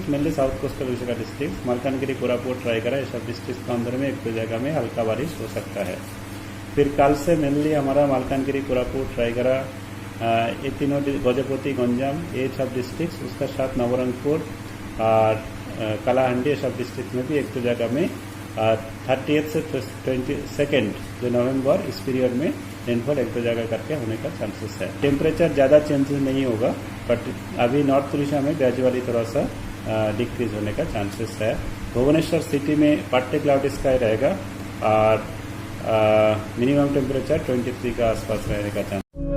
Mainly south coastal Vishakha district, Malkangiri, Koraput, Raigarh, ये सब district के अंदर में एक दो जगह में हल्का बारिश हो सकता है। फिर कल से मेनली हमारा मालकानगिरी, कोरापुट, रायगढ़, ये तीनों गजपति, गंजाम, ये सब डिस्ट्रिक्ट, उसका साथ नवरंगपुर और कालाहांडी, ये सब डिस्ट्रिक्ट में भी एक दो जगह में 30 से 22 जो नवंबर इस पीरियड में रेनफॉल एक दो जगह करके होने का चांसेस है। टेम्परेचर ज़्यादा चेंजेस नहीं होगा, बट अभी नॉर्थ उड़ीसा में ग्रेजुअली थोड़ा सा डिक्रीज होने का चांसेस है। भुवनेश्वर सिटी में पार्टी क्लाउडी स्काई रहेगा और मिनिमम टेम्परेचर 23 का आसपास रहने का चांस।